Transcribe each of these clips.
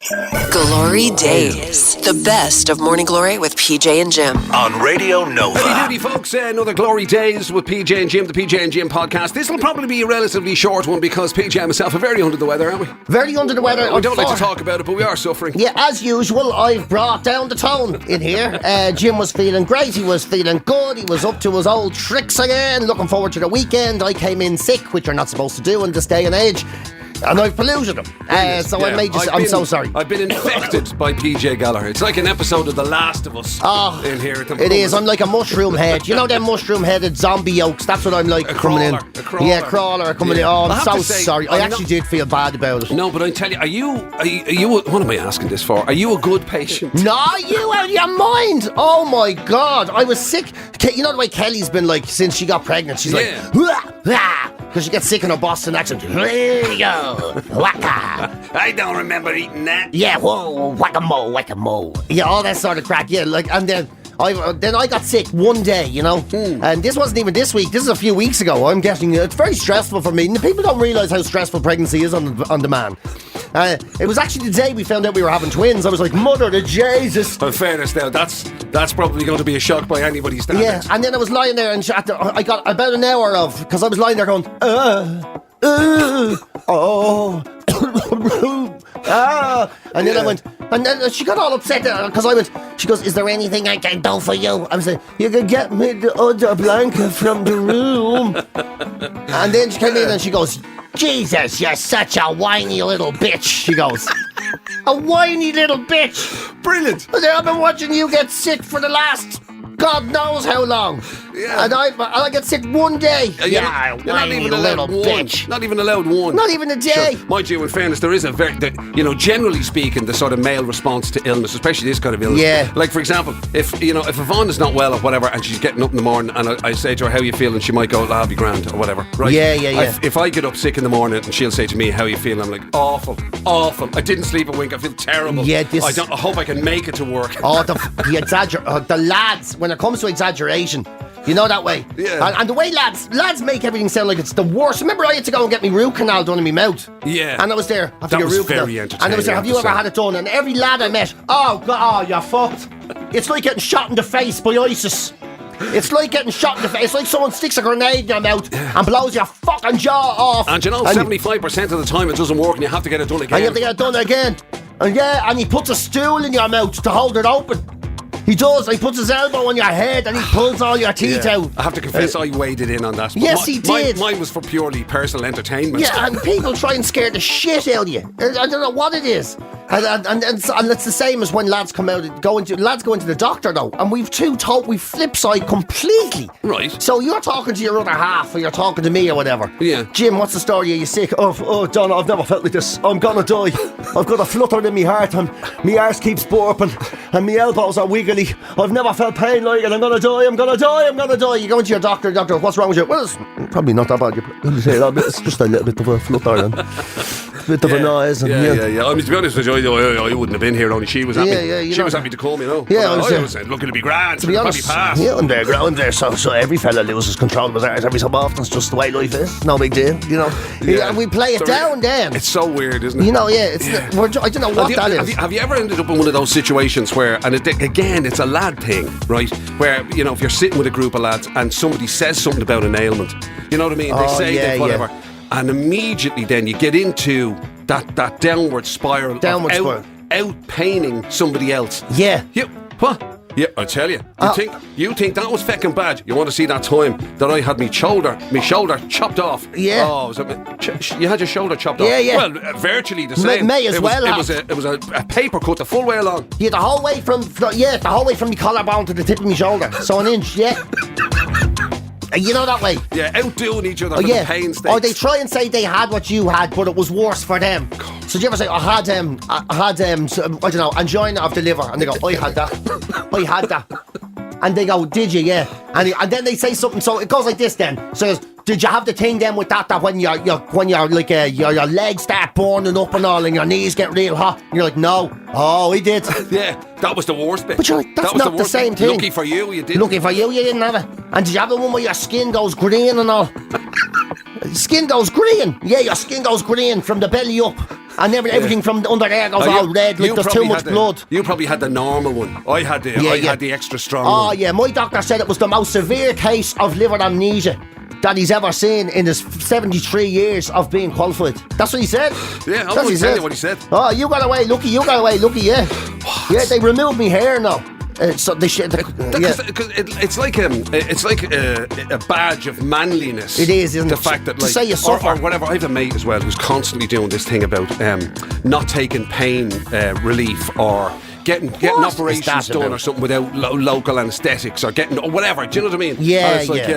GloryDaze, the best of Morning Glory with PJ and Jim. On Radio Nova. Howdy doody, folks. Another GloryDaze with PJ and Jim, the PJ and Jim podcast. This will probably be a relatively short one because PJ and myself are very under the weather, aren't we? Very under the weather. We don't like to talk about it, but we are suffering. Yeah, as usual, I've brought down the tone in here. Jim was feeling great. He was feeling good. He was up to his old tricks again. Looking forward to the weekend. I came in sick, which you're not supposed to do in this day and age. And I've polluted them. I'm so sorry. I've been infected by PJ Gallagher. It's like an episode of The Last of Us in here at the moment. It is. I'm like a mushroom head. You know them mushroom-headed zombie yolks? That's what I'm like coming in. A crawler. Yeah, crawler coming in. Oh, I'm so sorry. I actually did feel bad about it. No, but I tell you, are you what am I asking this for? Are you a good patient? No, you out of your mind. Oh my God. I was sick. You know the way Kelly's been like since she got pregnant? She's like, because she gets sick in her Boston accent. Waka. I don't remember eating that. Yeah, whoa, whack-a-mole, whack-a-mole. Yeah, all that sort of crack. Yeah, like, and then I got sick one day, you know, and this wasn't even this week. This is a few weeks ago. It's very stressful for me. And people don't realise how stressful pregnancy is on the man. It was actually the day we found out we were having twins. I was like, mother to Jesus. In fairness, now that's probably going to be a shock by anybody's standards. Yeah, and then I was lying there, and I got about an hour of because I was lying there going, and then I went, and then she got all upset because she goes, is there anything I can do for you? I was like, you can get me the other blanket from the room. And then she came in and she goes, Jesus, you're such a whiny little bitch. She goes, a whiny little bitch. Brilliant. I said, I've been watching you get sick for the last God knows how long. Yeah. And I get sick one day. You're not even allowed one. Bitch. Not even allowed one. Not even a day. Sure. Mind you, in fairness, there is a generally speaking, the sort of male response to illness, especially this kind of illness. Yeah. Like, for example, if Yvonne is not well or whatever, and she's getting up in the morning, and I say to her, how you feeling? She might go, I'll be grand, or whatever. Right? Yeah. If I get up sick in the morning, and she'll say to me, how you feeling? I'm like, awful. I didn't sleep a wink. I feel terrible. Yeah, I hope I can make it to work. Oh, the lads, when it comes to exaggeration, you know that way. Yeah. And the way lads make everything sound like it's the worst. Remember I had to go and get my root canal done in my mouth? Yeah. And I was there after that your was root canal. very entertaining. And I was there, have you ever had it done? And every lad I met, oh God, you're fucked. It's like getting shot in the face by ISIS. It's like getting shot in the face. It's like someone sticks a grenade in your mouth and blows your fucking jaw off. And you know, 75% of the time it doesn't work and you have to get it done again. And you have to get it done again. And he puts a stool in your mouth to hold it open. He does. He puts his elbow on your head and he pulls all your teeth out. I have to confess, I waded in on that. Yes, he did. Mine was for purely personal entertainment. Yeah, and people try and scare the shit out of you. I don't know what it is. And it's the same as when lads go into the doctor though, and we flip side completely. Right. So you're talking to your other half, or you're talking to me, or whatever. Yeah. Jim, what's the story? Are you sick? Oh, Donna, I've never felt like this. I'm gonna die. I've got a flutter in my heart, and my arse keeps burping, and my elbows are wiggly. I've never felt pain like it. I'm gonna die. You go into your doctor. Doctor, what's wrong with you? Well, it's probably not that bad. You say that, it's just a little bit of a flutter and a bit of a noise. And, yeah. I mean, to be honest with you, I wouldn't have been here. Only she was happy. She was happy to call me. Yeah, I was looking to be grand. To be honest, I'm there. So every fella loses control of his art every so often. It's just the way life is. No big deal. You know. Yeah. And we play it down. Then it's so weird, isn't it? You know. Yeah. I don't know what that is. Have you ever ended up in one of those situations where, and again, it's a lad thing, right? Where if you're sitting with a group of lads and somebody says something about an ailment, you know what I mean? They say that whatever, and immediately then you get into that downward spiral, out paining somebody else. Yeah. What? Yeah, I tell you. You think that was feckin' bad? You want to see that time that I had me shoulder chopped off? Yeah. Oh, you had your shoulder chopped off? Yeah. Well, virtually the same. It was a paper cut the full way along. Yeah, the whole way from my collarbone to the tip of my shoulder. So an inch. Yeah. You know that way. Yeah, outdoing each other for the pain stakes. Or they try and say they had what you had, but it was worse for them. So do you ever say, I had I don't know, angina of the liver, and they go, I had that. And they go, did you? Yeah. And then they say something, so it goes like this then. So did you have the thing then with that when your like your legs start burning up and all, and your knees get real hot? And you're like, no. Oh, he did. Yeah, that was the worst bit. But you're like, that's not the same thing. Lucky for you, you didn't. Lucky for you didn't have it. And did you have the one where your skin goes green and all? Skin goes green. Yeah, your skin goes green from the belly up. And everything from under there goes all red, like there's too much blood. You probably had the normal one. I had the extra strong one. Oh yeah, my doctor said it was the most severe case of liver amnesia that he's ever seen in his 73 years of being qualified. That's what he said. Yeah, I'll tell you what he said. Oh, you got away lucky, yeah. What? Yeah, they removed me hair now. So they should. It's like a badge of manliness. It is, isn't it? The fact that, like, to say you suffer. Or whatever. I have a mate as well who's constantly doing this thing about not taking pain relief or getting operations done or something without local anaesthetics or getting or whatever. Do you know what I mean? Yeah, it's like,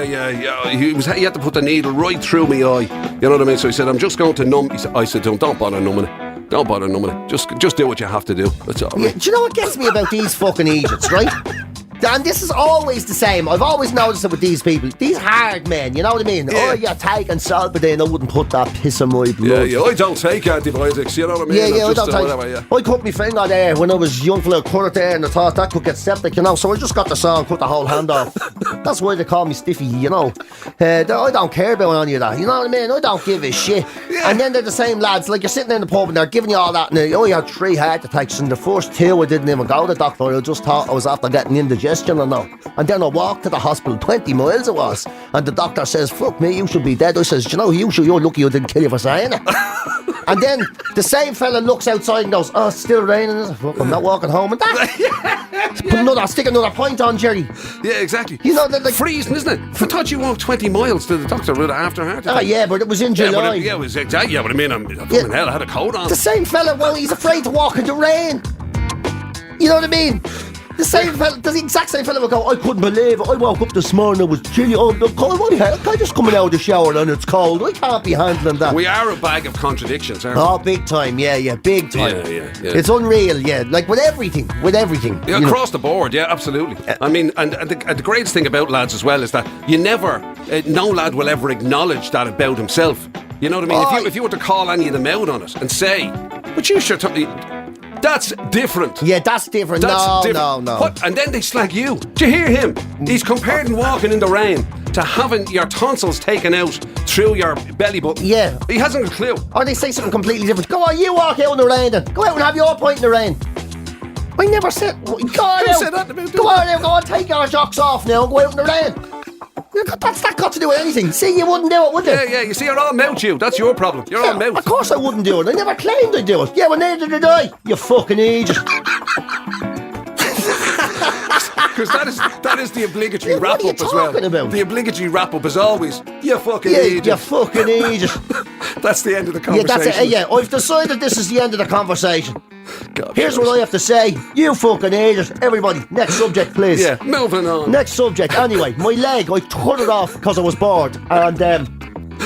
He had to put the needle right through my eye. You know what I mean? So he said, "I'm just going to numb." I said, "Don't bother numbing it. Don't bother numbing it. Just do what you have to do. That's all." Right? Do you know what gets me about these fucking Egypts, right? And this is always the same. I've always noticed it with these people. These hard men, you know what I mean? Yeah. Oh, you're taking Solpadeine. I wouldn't put that piss in my blood. Yeah, I don't take antibiotics, you know what I mean? I don't take. Whatever, I cut my finger there when I was young fella, cut it there, and I thought that could get septic, you know. So I just got the saw and cut the whole hand off. That's why they call me Stiffy, you know. I don't care about any of that, you know what I mean? I don't give a shit. Yeah. And then they're the same lads, like you're sitting in the pub and they're giving you all that, and you had 3 heart attacks, and the first 2 I didn't even go to the doctor. I just thought I was after getting indigestion or no. And then I walked to the hospital, 20 miles it was, and the doctor says, "Fuck me, you should be dead." I says, "You know, you're lucky I didn't kill you for saying it." And then the same fella looks outside and goes, "Oh, it's still raining. Fuck, I'm not walking home." And that stick another point on, Jerry. Yeah, exactly. You know, like freezing, isn't it? I thought you walked 20 miles to the doctor after heart attack. Oh yeah, but it was in July. It was exactly. Yeah, but I mean, I'm in hell. I had a coat on. The same fella, well, he's afraid to walk in the rain. You know what I mean? The same fella, the exact same fella will go, "I couldn't believe it. I woke up this morning, it was chilly. I'm just coming out of the shower and it's cold. I can't be handling that." We are a bag of contradictions, aren't we? Oh, big time, yeah, big time. Yeah. It's unreal, yeah. Like with everything. Yeah, across the board, yeah, absolutely. I mean, and the greatest thing about lads as well is that you never, no lad will ever acknowledge that about himself. You know what I mean? If you were to call any of them out on it and say, "But you sure told me." That's different. Yeah, that's different. No. What? And then they slag you. Do you hear him? He's comparing walking in the rain to having your tonsils taken out through your belly button. Yeah. He hasn't a clue. Or they say something completely different. Go on, you walk out in the rain then. Go out and have your point in the rain. I never said... Go on Who out. said that about go on, take your jocks off now and go out in the rain. That's not got to do with anything. See, you wouldn't do it, would you? Yeah, you see, you're all mouth, you. That's your problem. You're all mouth. Of course I wouldn't do it. I never claimed I'd do it. Yeah, well, neither did I. You fucking idiot. Because that is the obligatory wrap-up as well. What are you talking about? The obligatory wrap-up is always, "You fucking idiot." You fucking idiot. That's the end of the conversation. Yeah, that's it. Yeah, I've decided this is the end of the conversation. God, here's what I have to say. You fucking idiot. Everybody, next subject, please. Yeah, moving on. Next subject. Anyway, my leg, I cut it off because I was bored. And,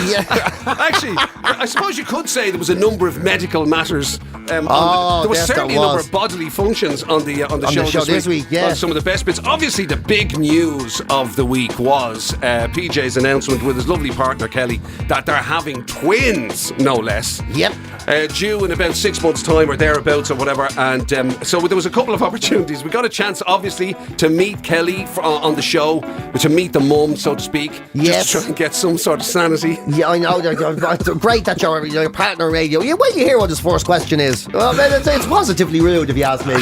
yeah. Actually, I suppose you could say there was a number of medical matters. There was certainly a number of bodily functions on the show this week. Yeah. Some of the best bits. Obviously, the big news of the week was PJ's announcement with his lovely partner Kelly that they're having twins, no less. Yep. Due in about 6 months' time or thereabouts or whatever. And so there was a couple of opportunities. We got a chance, obviously, to meet Kelly on the show, to meet the mum, so to speak. Yes. Just to try and get some sort of sanity. Yeah, I know. It's great that your partner radio. Yeah, well, you hear what his first question is. Well, it's positively rude, if you ask me.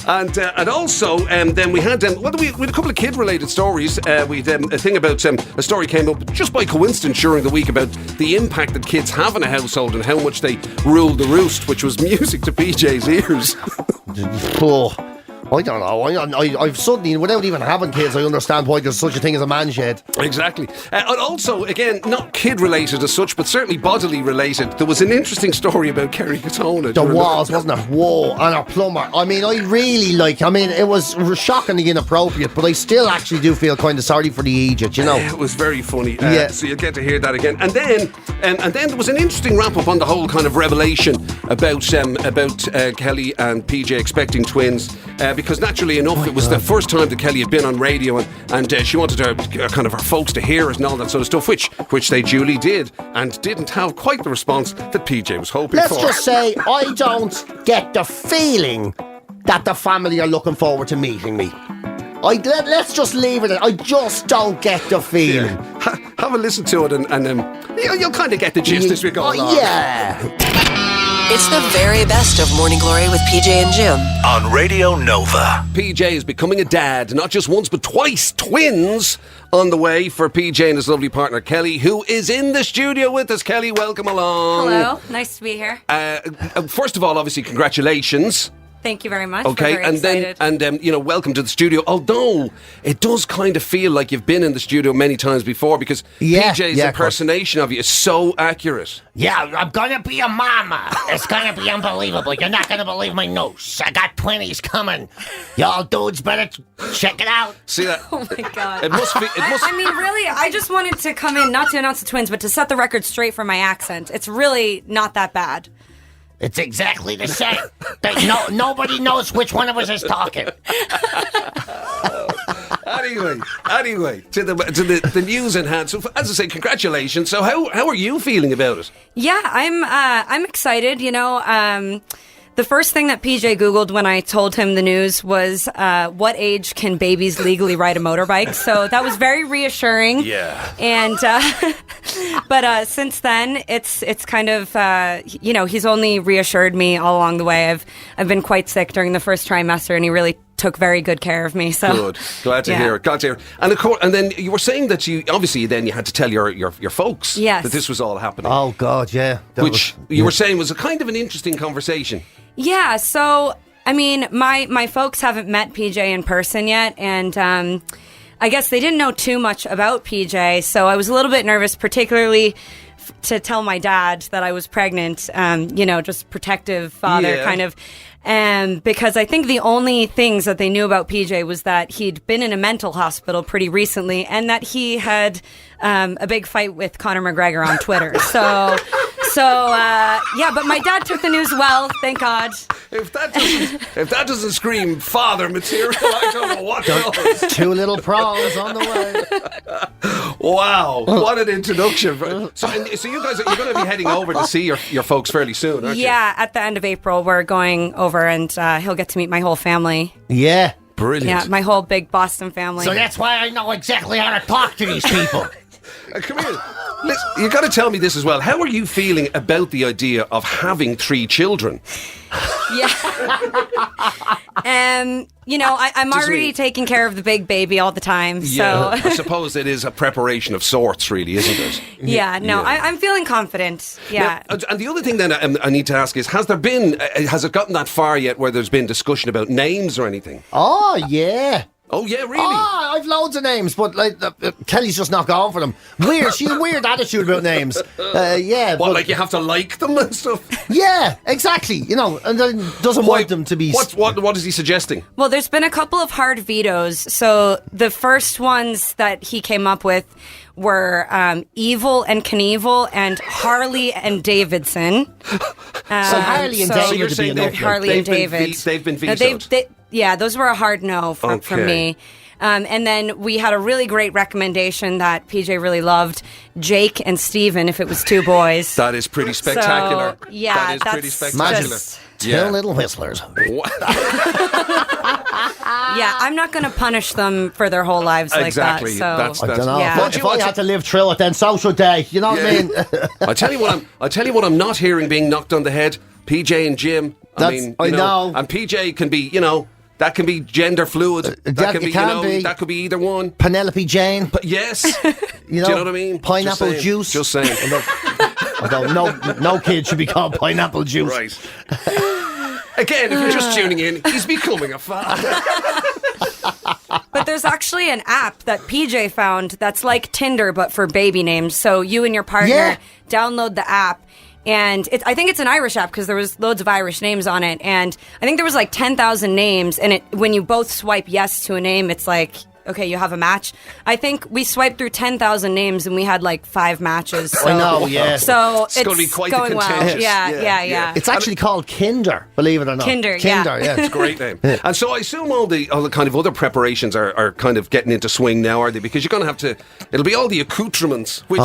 And also, then we had we had a couple of kid-related stories. We had a thing about a story came up just by coincidence during the week about the impact that kids have in a household and how much they rule the roost, which was music to PJ's ears. Oh, I don't know. I've suddenly, without even having kids, I understand why there's such a thing as a man shed. Exactly. And also, again, not kid-related as such, but certainly bodily related. There was an interesting story about Kerry Katona. There was, wasn't there? Whoa, and a plumber. I mean, it was shockingly inappropriate, but I still actually do feel kind of sorry for the Egypt, you know. It was very funny. Yeah. So you'll get to hear that again. And then there was an interesting wrap-up on the whole kind of revelation about Kelly and PJ expecting twins. Because naturally enough, it was the first time that Kelly had been on radio, and she wanted her folks to hear it and all that sort of stuff, which they duly did, and didn't have quite the response that PJ was hoping for. Let's just say I don't get the feeling that the family are looking forward to meeting me. Let's just leave it at I just don't get the feeling. Yeah. Have a listen to it, and you'll kind of get the gist as we go along. Yeah. It's the very best of Morning Glory with PJ and Jim. On Radio Nova. PJ is becoming a dad, not just once but twice. Twins on the way for PJ and his lovely partner Kelly, who is in the studio with us. Kelly, welcome along. Hello, nice to be here. First of all, obviously, congratulations. Thank you very much. Okay, We're very excited. welcome to the studio. Although it does kind of feel like you've been in the studio many times before, because PJ's impersonation of you is so accurate. Yeah, I'm gonna be a mama. It's gonna be unbelievable. You're not gonna believe my news. I got 20s coming. Y'all dudes better check it out. See that? Oh my God. It must. I mean, really, I just wanted to come in, not to announce the twins, but to set the record straight for my accent. It's really not that bad. It's exactly the same. Nobody knows which one of us is talking. Anyway, to the news in hand. So, as I say, congratulations. So, how are you feeling about it? Yeah, I'm excited. The first thing that PJ Googled when I told him the news was, what age can babies legally ride a motorbike? So that was very reassuring. Yeah. And, but since then, it's kind of, he's only reassured me all along the way. I've been quite sick during the first trimester, and he really took very good care of me. So good. Glad to hear it. And of course, and then you were saying that you had to tell your folks that this was all happening. Oh God, yeah. Which you were saying was a kind of an interesting conversation. Yeah, so, I mean, my folks haven't met PJ in person yet, and I guess they didn't know too much about PJ, so I was a little bit nervous, particularly to tell my dad that I was pregnant, just protective father kind of. Because I think the only things that they knew about PJ was that he'd been in a mental hospital pretty recently, and that he had a big fight with Conor McGregor on Twitter. But my dad took the news well, thank God. If that doesn't scream father material, I don't know what does. 2 little prawns on the way. Wow, what an introduction. So you guys, you're going to be heading over to see your folks fairly soon, aren't you? Yeah, at the end of April, we're going over, and he'll get to meet my whole family. Yeah. Brilliant. Yeah, my whole big Boston family. So that's why I know exactly how to talk to these people. Come here. Listen, you got to tell me this as well. How are you feeling about the idea of having 3 children? Yeah. I'm already taking care of the big baby all the time. Yeah, So I suppose it is a preparation of sorts, really, isn't it? I'm feeling confident. Yeah. Now, and the other thing then I need to ask is, has it gotten that far yet where there's been discussion about names or anything? Oh, yeah. Oh, yeah, really? Oh, I've loads of names, but Kelly's just not going for them. She's a weird attitude about names. Like you have to like them and stuff? Yeah, exactly. And then doesn't want them to be... What is he suggesting? Well, there's been a couple of hard vetoes. So the first ones that he came up with were Evil and Knievel and Harley and Davidson. So Harley and David so you're would saying be enough. Harley and David. They've been vetoed. Yeah, those were a hard no from me. And then we had a really great recommendation that PJ really loved, Jake and Steven, if it was 2 boys. That is pretty spectacular. So, yeah, that is pretty spectacular. Just, 2 little whistlers. Yeah, I'm not going to punish them for their whole lives like that. So. I don't know. Yeah. If I had to live through it, then so should they. You know what I mean? I tell you what I'm not hearing being knocked on the head. PJ and Jim. I know. And PJ can be, that can be gender fluid. That can be. That could be either one. Penelope Jane. But yes. Do you know what I mean? Pineapple juice. Just saying. Although no kid should be called pineapple juice. Right. Again, if you're just tuning in, he's becoming a father. But there's actually an app that PJ found that's like Tinder, but for baby names. So you and your partner download the app. And I think it's an Irish app because there was loads of Irish names on it. And I think there was like 10,000 names. And when you both swipe yes to a name, it's like, okay, you have a match. I think we swiped through 10,000 names and we had like 5 matches. So, I know, yeah. So it's going to be quite going well. contentious. Yeah. It's actually called Kinder, believe it or not. Kinder, yeah. It's a great name. And so I assume all the kind of other preparations are kind of getting into swing now, are they? Because you're going to have to, it'll be all the accoutrements, which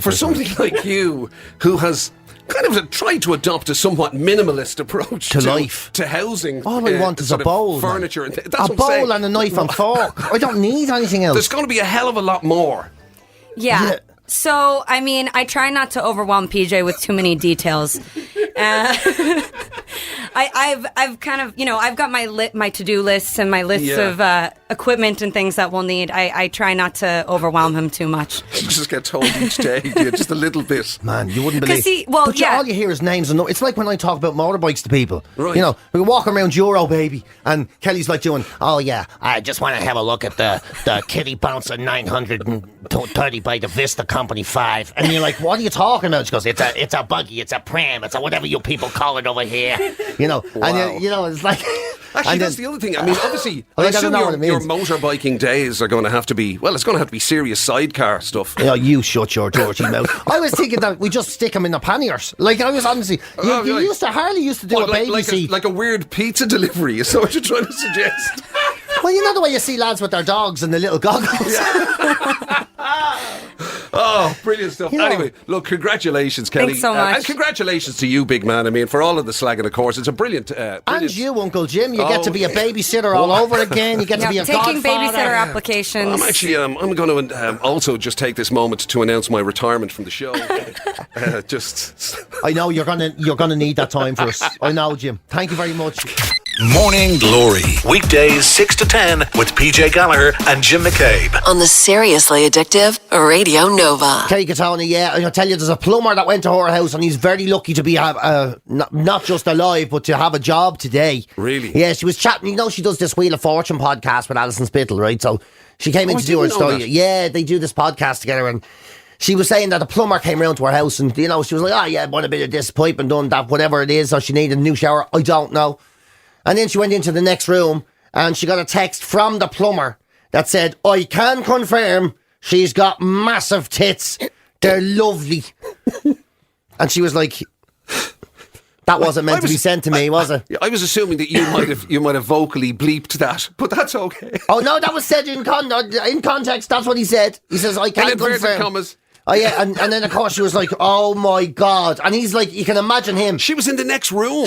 for somebody like you who has kind of tried to adopt a somewhat minimalist approach to life, to housing. All I want is a bowl, furniture, man. That's a bowl and a knife and fork. I don't need anything else. There's going to be a hell of a lot more. Yeah. So, I mean, I try not to overwhelm PJ with too many details. I've kind of, I've got my to-do lists and my lists of equipment and things that we'll need. I try not to overwhelm him too much. You just get told each day, just a little bit. Man, you wouldn't believe. But all you hear is names. And it's like when I talk about motorbikes to people. Right. We walk around Euro, baby, and Kelly's like doing, oh yeah, I just want to have a look at the Kitty Bouncer 930 by the Vista Company 5. and you're like, what are you talking about? She goes, It's a buggy, it's a pram, it's a whatever you people call it over here. and it's like. Actually, that's the other thing. I mean, obviously, I assume your motorbiking days are going to have to be, it's going to have to be serious sidecar stuff. You shut your dirty mouth. I was thinking that we just stick them in the panniers. Like, I was honestly, Harley used to do a baby seat. Like a weird pizza delivery, is that what you're trying to suggest? Well, you know the way you see lads with their dogs and the little goggles? Oh, brilliant stuff. Anyway, look, congratulations, Kelly. Thanks so much. And congratulations to you, big man. I mean, for all of the slagging, of course. It's a brilliant... And you, Uncle Jim. You get to be a babysitter all over again. You get to be a taking godfather. babysitter applications. I'm actually... I'm going to also just take this moment to announce my retirement from the show. I know you're gonna need that time for us. I know, Jim. Thank you very much. Morning Glory. Weekdays 6 to 10 with PJ Gallagher and Jim McCabe. On the Seriously Addictive Radio Nova. Kerry Katona, I'll tell you, there's a plumber that went to her house and he's very lucky to be not just alive, but to have a job today. Really? Yeah, she was chatting. She does this Wheel of Fortune podcast with Alison Spittle, right? So she came in to do her story. That. Yeah, they do this podcast together, and she was saying that a plumber came round to her house and, she was like, I want a bit of this pipe and done that, whatever it is, or she needed a new shower. I don't know. And then she went into the next room and she got a text from the plumber that said, I can confirm she's got massive tits. They're lovely. And she was like, that wasn't meant to be sent to me, was it? I was assuming that you might have vocally bleeped that, but that's okay. Oh, no, that was said in context. That's what he said. He says, I can confirm. Commas. Oh, yeah, and then, of course, she was like, oh, my God. And he's like, you can imagine him. She was in the next room.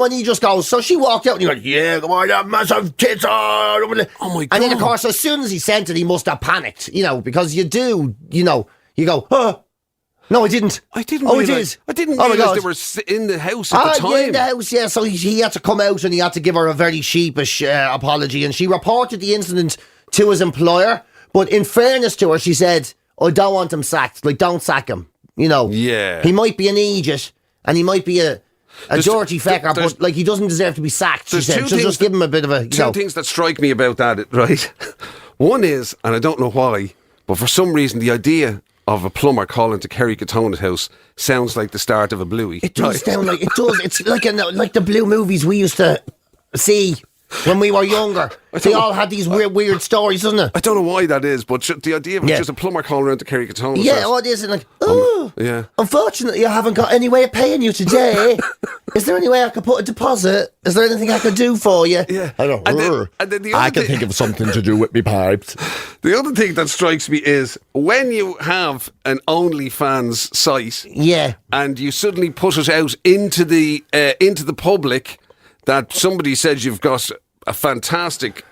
And he just goes, so she walked out, and he's like, yeah, come on, that massive tits. Oh, my God. And then, of course, as soon as he sent it, he must have panicked, because you do, you go, no, I didn't. I didn't realise. I didn't realise they were in the house at the time. Yeah, in the house, yeah. So he had to come out and he had to give her a very sheepish apology. And she reported the incident to his employer. But in fairness to her, she said, I don't want him sacked. Like, don't sack him. Yeah. He might be an idiot and he might be a dirty fecker, but he doesn't deserve to be sacked, she said. So just give him a bit of a... Two things that strike me about that, right? One is, and I don't know why, but for some reason the idea of a plumber calling to Kerry Katona's house sounds like the start of a bluey. It does sound like... It does. It's like the blue movies we used to see when we were younger. They all had these weird stories, doesn't it? I don't know why that is, but the idea of just a plumber calling around to Kerry Katona's house. Yeah, it is. And unfortunately, I haven't got any way of paying you today. Is there any way I could put a deposit? Is there anything I could do for you? Yeah. I don't know. I can think of something to do with me pipes. The other thing that strikes me is when you have an OnlyFans site, and you suddenly put it out into the public that somebody says you've got a fantastic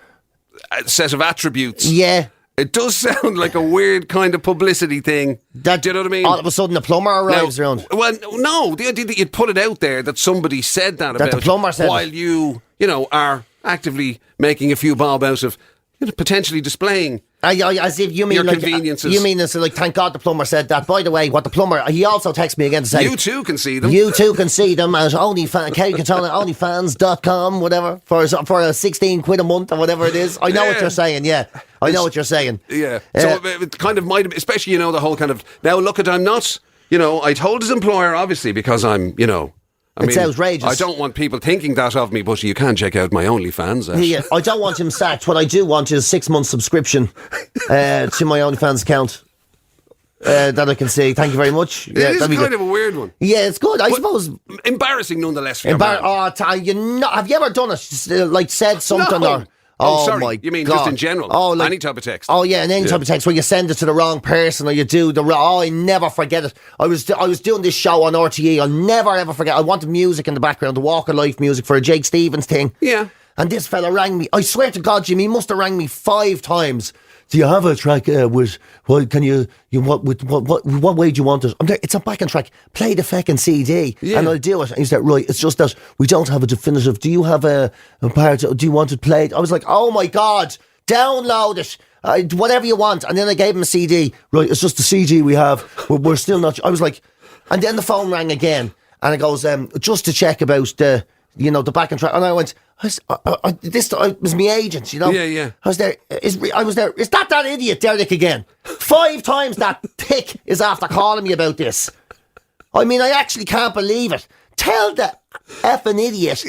set of attributes. Yeah. It does sound like a weird kind of publicity thing. Do you know what I mean? All of a sudden the plumber arrives around. Well, no, the idea that you'd put it out there that somebody said that about the plumber said while you are actively making a few bob out of potentially displaying as if you mean your like conveniences. You mean it's like, thank God the plumber said that. By the way, what the plumber, he also texted me again to say, you too can see them. You too can see them at onlyfans.com, whatever, for a 16 quid a month or whatever it is. I know what you're saying. Yeah, I know what you're saying. Yeah. So it kind of might have, especially the whole kind of, now look at, I'm not, I told his employer obviously because I'm, it's outrageous. I don't want people thinking that of me, but you can check out my OnlyFans. Yeah, I don't want him sacked. What I do want is a 6-month subscription to my OnlyFans account that I can see. Thank you very much. It is kind of a weird one. Yeah, it's good. I suppose embarrassing nonetheless. For have you ever done it? Said something No. or? Oh, sorry. My you mean God. just in general? Any type of text? Oh, yeah, any type of text where you send it to the wrong person or you do the wrong... Oh, I never forget it. I was doing this show on RTE. I'll never, ever forget. I wanted music in the background, the Walk of Life music for a Jake Stevens thing. Yeah. And this fella rang me. I swear to God, Jimmy, he must have rang me 5 times do you have a track with, well, can you what way do you want it? I'm there, it's a backing track. Play the fucking CD and I'll do it. And he said, right, it's just that we don't have a definitive. Do you have a part, do you want it played? I was like, oh my God, download it. Whatever you want. And then I gave him a CD. Right, it's just the CD we have. We're still not, I was like, and then the phone rang again and it goes, just to check about the backing track. And I went, this was my agent, Yeah. I was there. Is that idiot Derek again? 5 times that tick is after calling me about this. I mean, I actually can't believe it. Tell the effing idiot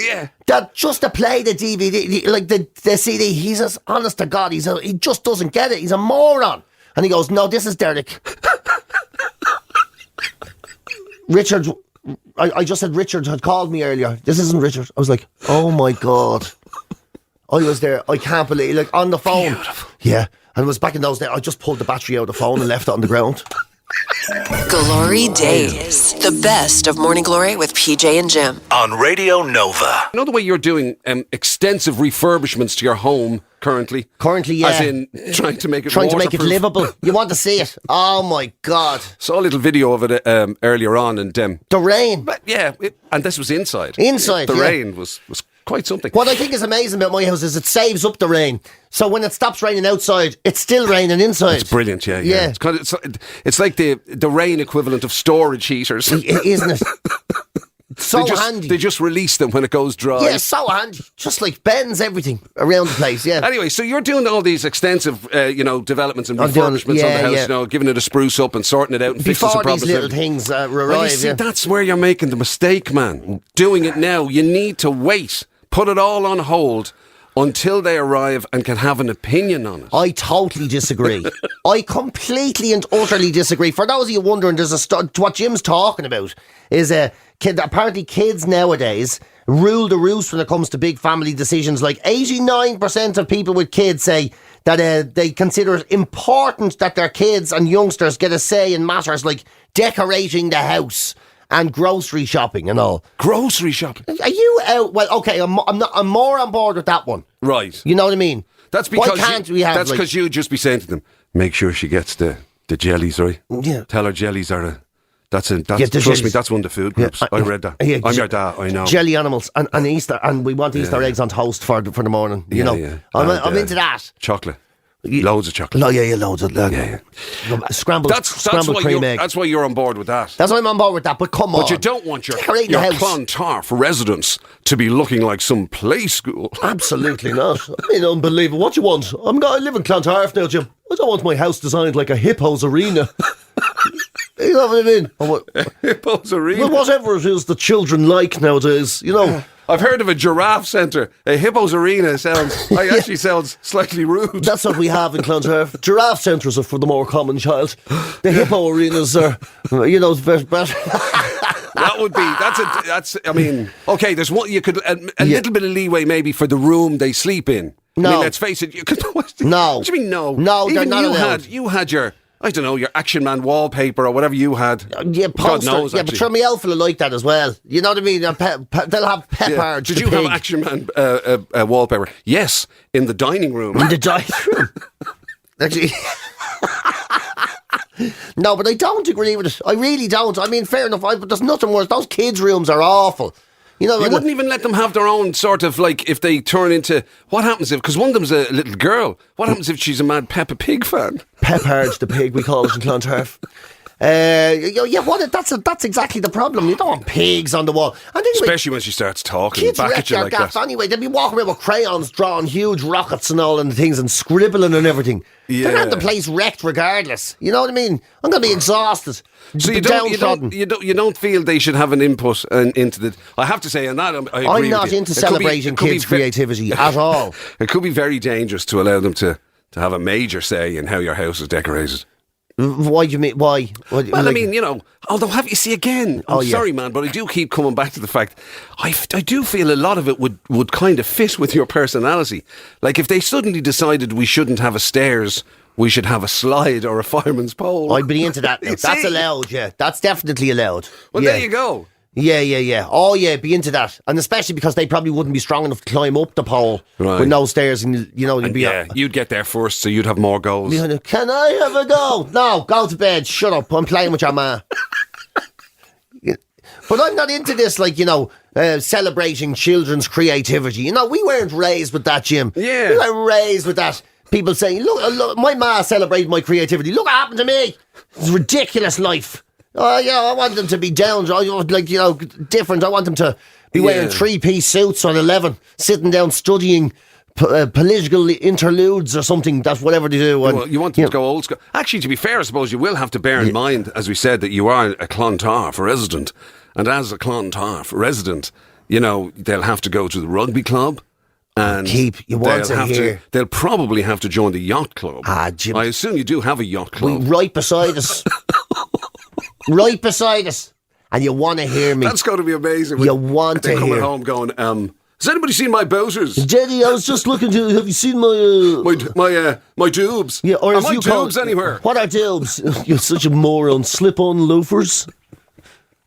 that just to play the DVD, like the CD, he's as honest to God, he just doesn't get it. He's a moron. And he goes, no, this is Derek. Richard, I just said Richard had called me earlier. This isn't Richard. I was like, oh my God. I was there. I can't believe, like, on the phone. Beautiful. Yeah. And it was back in those days. I just pulled the battery out of the phone and left it on the ground. GloryDaze, the best of Morning Glory with PJ and Jim. On Radio Nova. You know the way you're doing extensive refurbishments to your home currently? Currently, yeah. As in trying to make it livable. You want to see it? Oh my God. Saw a little video of it earlier on, and the rain. But yeah, and this was inside. The rain was quite something. What I think is amazing about my house is it saves up the rain. So when it stops raining outside, it's still raining inside. It's brilliant, yeah. It's like the rain equivalent of storage heaters. Isn't it? So handy. They just release them when it goes dry. Yeah, so handy. Just like bends everything around the place, yeah. Anyway, so you're doing all these extensive, developments and refurbishments on the house, giving it a spruce up and sorting it out and fixing some problems. Before these little things arrive, you see, that's where you're making the mistake, man. Doing it now. You need to wait. Put it all on hold until they arrive and can have an opinion on it. I totally disagree. I completely and utterly disagree. For those of you wondering, what Jim's talking about is apparently kids nowadays rule the roost when it comes to big family decisions. Like 89% of people with kids say that they consider it important that their kids and youngsters get a say in matters like decorating the house and grocery shopping and all. Grocery shopping? Are you out? Well, okay, I'm more on board with that one. Right. You know what I mean? That's because why can't we have? That's because you'd just be saying to them, make sure she gets the jellies, right? Yeah. Tell her jellies are trust me, that's one of the food groups. I read that. Yeah, I'm your dad, I know. Jelly animals and Easter, and we want Easter eggs on toast for the morning. You know, yeah. I'm into that. Chocolate. Loads of chocolate. Loads of scrambled cream egg. That's why you're on board with that. That's why I'm on board with that. But come on, but you don't want your Clontarf residence to be looking like some play school. Absolutely not. I mean, unbelievable. What you want? I live in Clontarf now, Jim. I don't want my house designed like a hippo's arena. You know what I mean? Hippo's arena. Well, whatever it is the children like nowadays, you know. I've heard of a giraffe centre. A hippo's arena sounds slightly rude. That's what we have in Clontarf. Giraffe centres are for the more common child. The hippo arenas are, better. That would be. I mean, okay. There's one. You could a little bit of leeway maybe for the room they sleep in. No, I mean, let's face it. You could. No. What do you mean no? No, they're not allowed. You had your. I don't know, your Action Man wallpaper or whatever you had. Yeah, poster. God knows, but sure, my elf will like that as well. You know what I mean? They'll have Pepper. Did you have Action Man wallpaper? Yes, in the dining room. In the dining room? Actually... No, but I don't agree with it. I really don't. I mean, fair enough, but there's nothing worse. Those kids' rooms are awful. You wouldn't even let them have their own sort of, like, if they turn into... What happens if... Because one of them's a little girl. What happens if she's a mad Peppa Pig fan? Pepard the pig, we call it in Clontarf. That's exactly the problem. You don't want pigs on the wall. And anyway, especially when she starts talking kids back at you like that. Anyway, they'll be walking around with crayons, drawing huge rockets and all and things and scribbling and everything. Yeah. They're going to have the place wrecked regardless. You know what I mean? I'm going to be exhausted. So you don't feel they should have an input into the... I have to say, and that I agree I'm not into celebrating kids' creativity at all. It could be very dangerous to allow them to have a major say in how your house is decorated. Why do you mean? Why? Well, I mean, although I'm sorry, man, but I do keep coming back to the fact I do feel a lot of it would kind of fit with your personality. Like if they suddenly decided we shouldn't have a stairs, we should have a slide or a fireman's pole. I'd be into that now. That's allowed, yeah. That's definitely allowed. Well, yeah. There you go. Yeah. Oh, yeah, be into that. And especially because they probably wouldn't be strong enough to climb up the pole with no stairs. And, you'd be... you'd get there first, so you'd have more goals. Can I have a go? No, go to bed. Shut up. I'm playing with your ma. But I'm not into this, celebrating children's creativity. We weren't raised with that, Jim. Yeah. We weren't raised with that. People saying, look, my ma celebrated my creativity. Look what happened to me. It's a ridiculous life. Oh, yeah, I want them to be down, different. I want them to be wearing 3-piece suits on 11, sitting down studying political interludes or something. That's whatever they do. And, you want them to go old school. Actually, to be fair, I suppose you will have to bear in mind, as we said, that you are a Clontarf resident. And as a Clontarf resident, they'll have to go to the rugby club. And they'll probably have to join the yacht club. Jim. I assume you do have a yacht club. Right beside us. Right beside us. And you want to hear me. That's going to be amazing. You want to hear. Coming home going, has anybody seen my boaters? Daddy, I was just looking to. Have you seen my my tubes? Yeah, or are as my you tubes anywhere? What are tubes? You're such a moron. Slip-on loafers.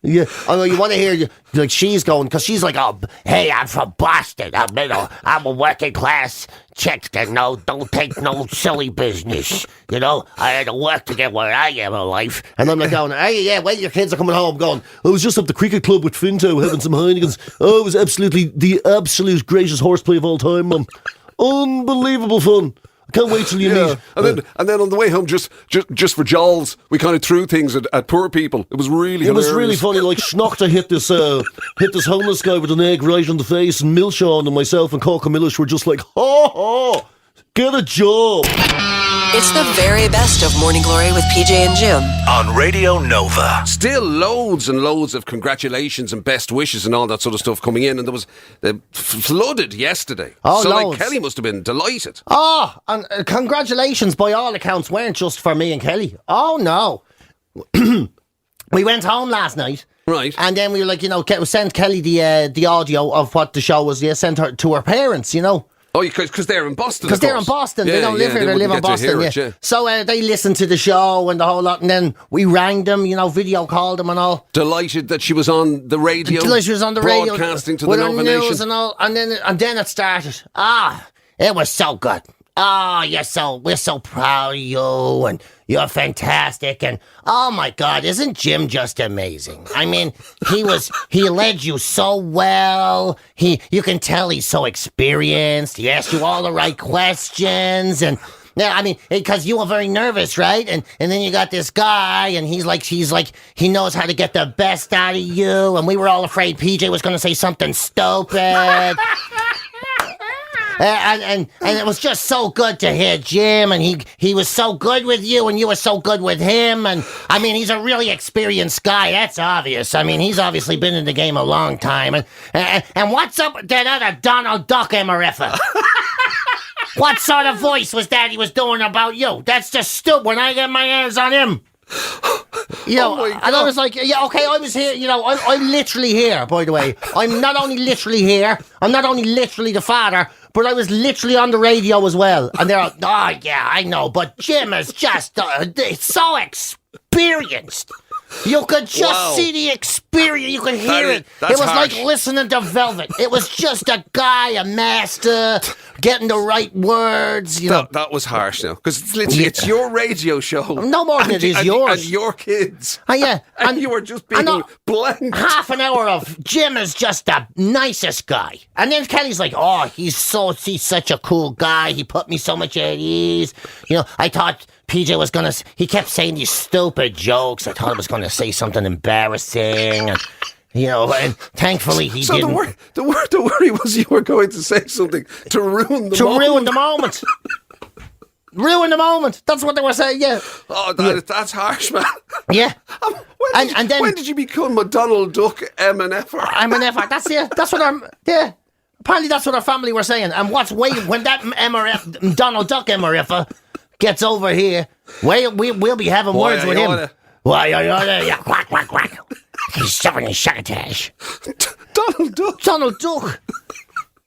Yeah, I know you want to hear she's going because she's like, oh, hey, I'm from Boston. I'm a working class chick that don't take no silly business. I had to work to get where I am in life. And I'm like going, hey, yeah, when your kids are coming home, going, I was just up the cricket club with Finto having some Heinekens. Oh, it was absolutely the absolute greatest horseplay of all time, Mum. Unbelievable fun. I can't wait till you meet. And then on the way home, just for jolls, we kind of threw things at poor people. It was really hilarious. It was really funny. Like Schnochter hit this homeless guy with an egg right on the face, and Milshawn and myself and Corker Millish were just like, ho, get a job. It's the very best of Morning Glory with PJ and Jim on Radio Nova. Still loads and loads of congratulations and best wishes and all that sort of stuff coming in, and there was flooded yesterday. Oh, so loads. Kelly must have been delighted. Oh, and congratulations by all accounts weren't just for me and Kelly. Oh no. We went home last night. Right. And then we were like, sent Kelly the audio of what the show was. Sent her to her parents, Oh, because they're in Boston. Because they're in Boston. They don't live here. They live in Boston. Yeah. So they listened to the show and the whole lot. And then we rang them, video called them and all. Delighted that she was on the radio. Delighted she was on the radio. Broadcasting to the Nova news Nation. And all. And then it started. It was so good. We're so proud of you, and you're fantastic, and oh my God, isn't Jim just amazing? I mean, he led you so well. You can tell he's so experienced. He asked you all the right questions, and yeah, I mean, because you were very nervous, right? And then you got this guy, and he's like, he knows how to get the best out of you, and we were all afraid PJ was going to say something stupid. And it was just so good to hear Jim, and he was so good with you, and you were so good with him, and I mean, he's a really experienced guy, that's obvious. I mean, he's obviously been in the game a long time, and what's up with that other Donald Duck MRFer? What sort of voice was that he was doing about you? That's just stupid when I get my hands on him. And I was like, yeah, okay, I was here, I'm literally here, by the way. I'm not only literally here, I'm not only literally the father, but I was literally on the radio as well. And they're like, oh, yeah, I know, but Jim is just so experienced. You could just see the experience. You could hear it. It was harsh. like listening to Velvet. It was just a guy, a master, getting the right words. That was harsh now, because it's your radio show. No more than it is yours. And your kids. Yeah. And you were just being blanked. Half an hour of Jim is just the nicest guy. And then Kelly's like, oh, he's such a cool guy. He put me so much at ease. I thought PJ was going to... He kept saying these stupid jokes. I thought he was going to say something embarrassing. And, and thankfully he didn't. The worry was you were going to say something to ruin the moment. Ruin the moment. Ruin the moment. That's what they were saying, yeah. Oh, that's harsh, man. Yeah. And then, when did you become a Donald Duck M&F-er? I'm an F-er. That's what I'm... Yeah. Apparently that's what our family were saying. And when that MRF, Donald Duck MRF gets over here, we'll be having words with him. Why, yeah, quack, quack, quack. He's suffering his succotash.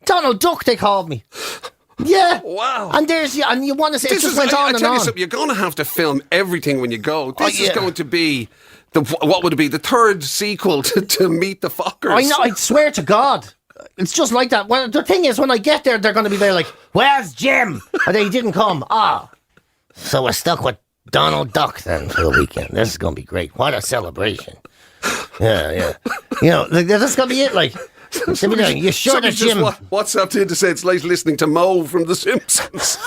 Donald Duck, they called me. Yeah. Wow. And you want to say, it just went on and on. You're going to have to film everything when you go. This is going to be what would it be? The third sequel to Meet the Fockers. I know, I swear to God. It's just like that. Well, the thing is, when I get there, they're going to be there like, where's Jim? And he didn't come. So we're stuck with Donald Duck then for the weekend. This is going to be great. What a celebration. Yeah. You know, like, that's going to be it. Like, you sure that Jim... WhatsApped in to say it's like listening to Mo from The Simpsons.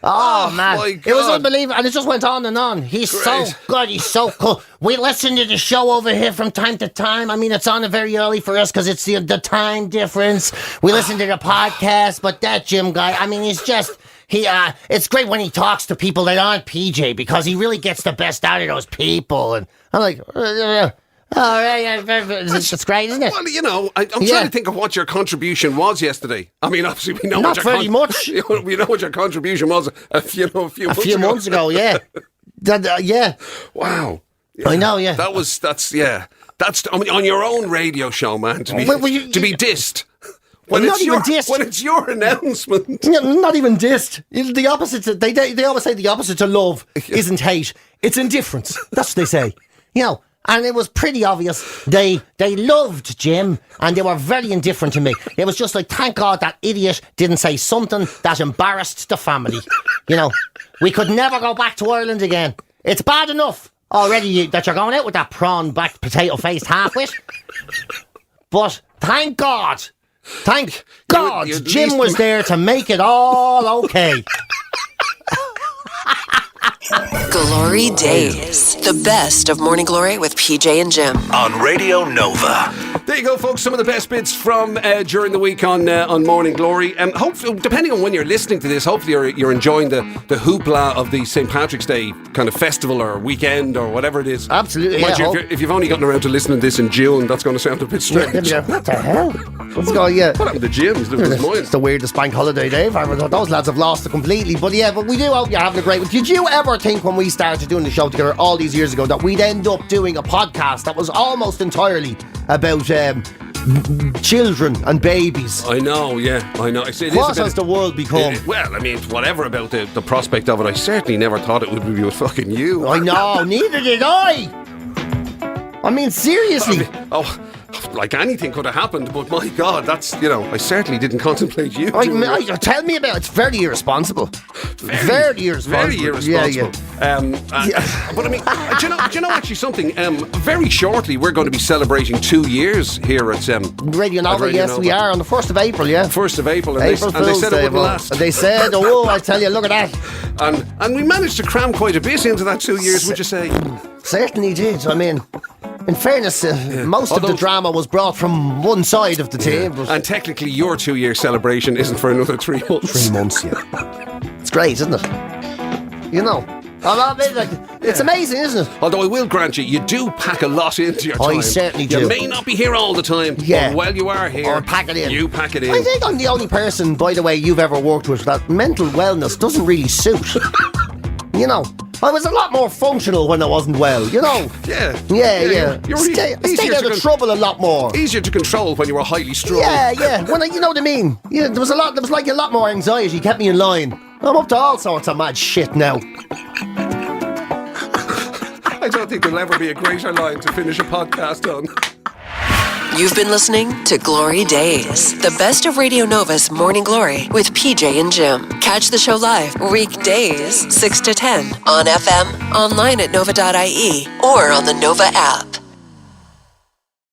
Oh, man. My God. It was unbelievable. And it just went on and on. He's so good. He's so cool. We listen to the show over here from time to time. I mean, it's on very early for us because it's the time difference. We listen to the podcast, but that Jim guy, I mean, he's just... it's great when he talks to people that aren't PJ because he really gets the best out of those people. And I'm like... all right, it's great, isn't it? Well, you know, I'm trying to think of what your contribution was yesterday. I mean, obviously, we know not very much. We know what your contribution was a few months ago. Yeah. Yeah. Wow. Yeah. I know. Yeah. That's I mean, on your own radio show, man. To be dissed. When it's your announcement. Not even dissed. The opposite. They always say the opposite to love isn't hate. It's indifference. That's what they say. You know. And it was pretty obvious they loved Jim and they were very indifferent to me. It was just like, thank God that idiot didn't say something that embarrassed the family. You know, we could never go back to Ireland again. It's bad enough already that you're going out with that prawn-backed potato-faced half-wit. But thank God Jim was there to make it all okay. GloryDaze, the best of Morning Glory with PJ and Jim. On Radio Nova. There you go, folks. Some of the best bits from during the week on Morning Glory. Hopefully, depending on when you're listening to this, hopefully you're enjoying the hoopla of the St. Patrick's Day kind of festival or weekend or whatever it is. Absolutely. If you've only gotten around to listening to this in June, that's going to sound a bit strange. Yeah, what the hell? What's going on? Yeah. What happened to Jim's? It's the weirdest bank holiday, Dave. Those lads have lost it completely. But we do hope you're having a great one. Did you ever think when we started doing the show together all these years ago that we'd end up doing a podcast that was almost entirely about children and babies? I know. What has the world become? Well, I mean, whatever about the prospect of it, I certainly never thought it would be with fucking you. I know, neither did I. I mean, seriously. Like anything could have happened, but my God, that's, I certainly didn't contemplate you. Tell me about it. It's very irresponsible. Very irresponsible. Yeah. But I mean, do you know actually something? Very shortly, we're going to be celebrating 2 years here at Radio Nova. Yes, we are on the 1st of April. Yeah, 1st of April, and April they said it wouldn't last. They said, I tell you, look at that. And we managed to cram quite a bit into that 2 years. Would you say? Certainly did. I mean, in fairness, most of the drama was brought from one side of the table. And technically, your 2 year celebration isn't for another 3 months. 3 months, yeah. It's great, isn't it? You know. It's amazing, isn't it? Although I will grant you do pack a lot into your time. I certainly do. You may not be here all the time, but while you are here, pack it in. You pack it in. I think I'm the only person, by the way, you've ever worked with that mental wellness doesn't really suit. You know, I was a lot more functional when I wasn't well, you know. Yeah. I stayed out of trouble a lot more. Easier to control when you were highly strung. Yeah. When you know what I mean. Yeah, there was a lot more anxiety, kept me in line. I'm up to all sorts of mad shit now. I don't think there'll ever be a greater line to finish a podcast on. You've been listening to GloryDaze, the best of Radio Nova's Morning Glory with PJ and Jim. Catch the show live weekdays 6 to 10 on FM, online at nova.ie, or on the Nova app.